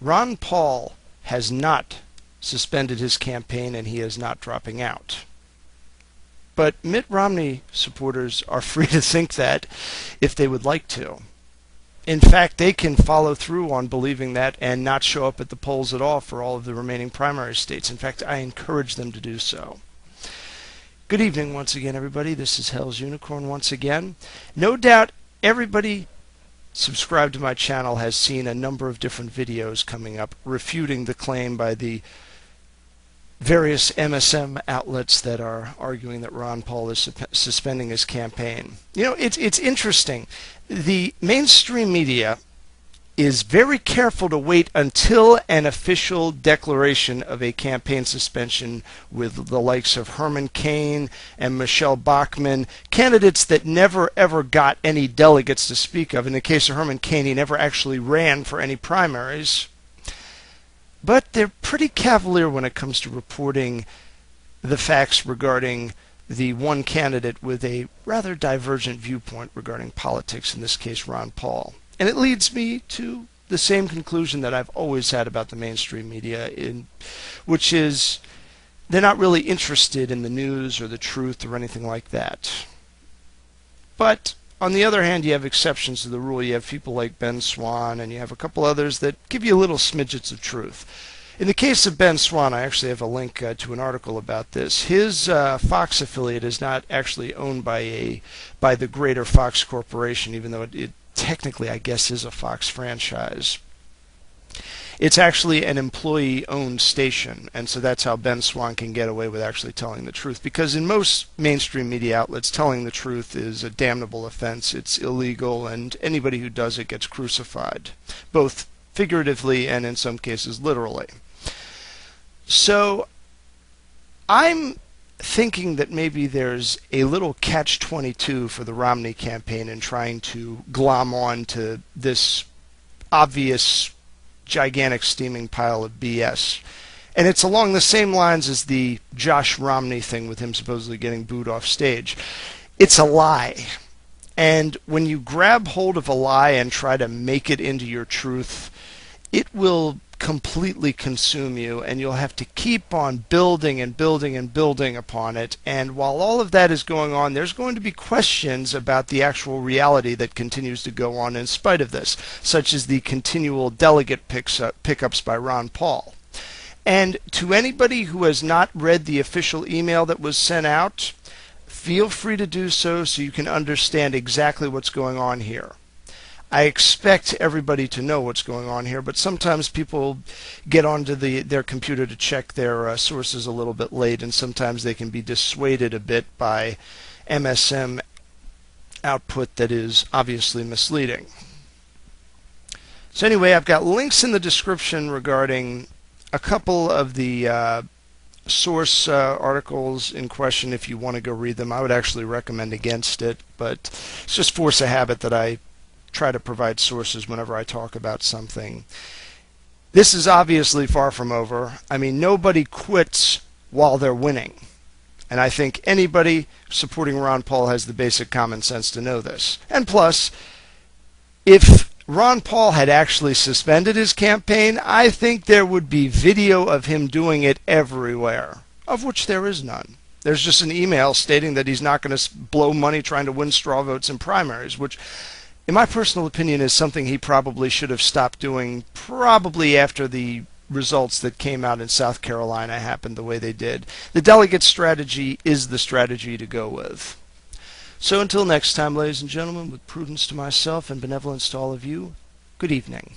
Ron Paul has not suspended his campaign and he is not dropping out. But Mitt Romney supporters are free to think that if they would like to. In fact, they can follow through on believing that and not show up at the polls at all for all of the remaining primary states. In fact, I encourage them to do so. Good evening once again, everybody. This is Hell's Unicorn once again. No doubt everybody subscribed to my channel has seen a number of different videos coming up refuting the claim by the various MSM outlets that are arguing that Ron Paul is suspending his campaign. You know, it's interesting. The mainstream media is very careful to wait until an official declaration of a campaign suspension with the likes of Herman Cain and Michelle Bachmann, candidates that never ever got any delegates to speak of. In the case of Herman Cain, he never actually ran for any primaries. But they're pretty cavalier when it comes to reporting the facts regarding the one candidate with a rather divergent viewpoint regarding politics, in this case Ron Paul. And it leads me to the same conclusion that I've always had about the mainstream media, which is they're not really interested in the news or the truth or anything like that. But on the other hand, you have exceptions to the rule. You have people like Ben Swan, and you have a couple others that give you little smidgets of truth. In the case of Ben Swan, I actually have a link to an article about this. His Fox affiliate is not actually owned by the greater Fox Corporation, even though it technically, I guess, is a Fox franchise. It's actually an employee-owned station, and so that's how Ben Swan can get away with actually telling the truth. Because in most mainstream media outlets, telling the truth is a damnable offense. It's illegal, and anybody who does it gets crucified, both figuratively and in some cases literally. So I'm thinking that maybe there's a little catch-22 for the Romney campaign in trying to glom on to this obvious gigantic steaming pile of BS. And it's along the same lines as the Josh Romney thing with him supposedly getting booed off stage. It's a lie. And when you grab hold of a lie and try to make it into your truth, it will completely consume you, and you'll have to keep on building and building and building upon it. And while all of that is going on, there's going to be questions about the actual reality that continues to go on in spite of this, such as the continual delegate pickups by Ron Paul. And to anybody who has not read the official email that was sent out, feel free to do so you can understand exactly what's going on here. I expect everybody to know what's going on here, but sometimes people get onto their computer to check their sources a little bit late, and sometimes they can be dissuaded a bit by MSM output that is obviously misleading. So anyway, I've got links in the description regarding a couple of the source articles in question if you want to go read them. I would actually recommend against it, but it's just force of habit that I try to provide sources whenever I talk about something. This is obviously far from over. I mean, nobody quits while they're winning. And I think anybody supporting Ron Paul has the basic common sense to know this. And plus, if Ron Paul had actually suspended his campaign, I think there would be video of him doing it everywhere, of which there is none. There's just an email stating that he's not going to blow money trying to win straw votes in primaries, which in my personal opinion is something he probably should have stopped doing probably after the results that came out in South Carolina happened the way they did. The delegate strategy is the strategy to go with. So until next time, ladies and gentlemen, with prudence to myself and benevolence to all of you, good evening.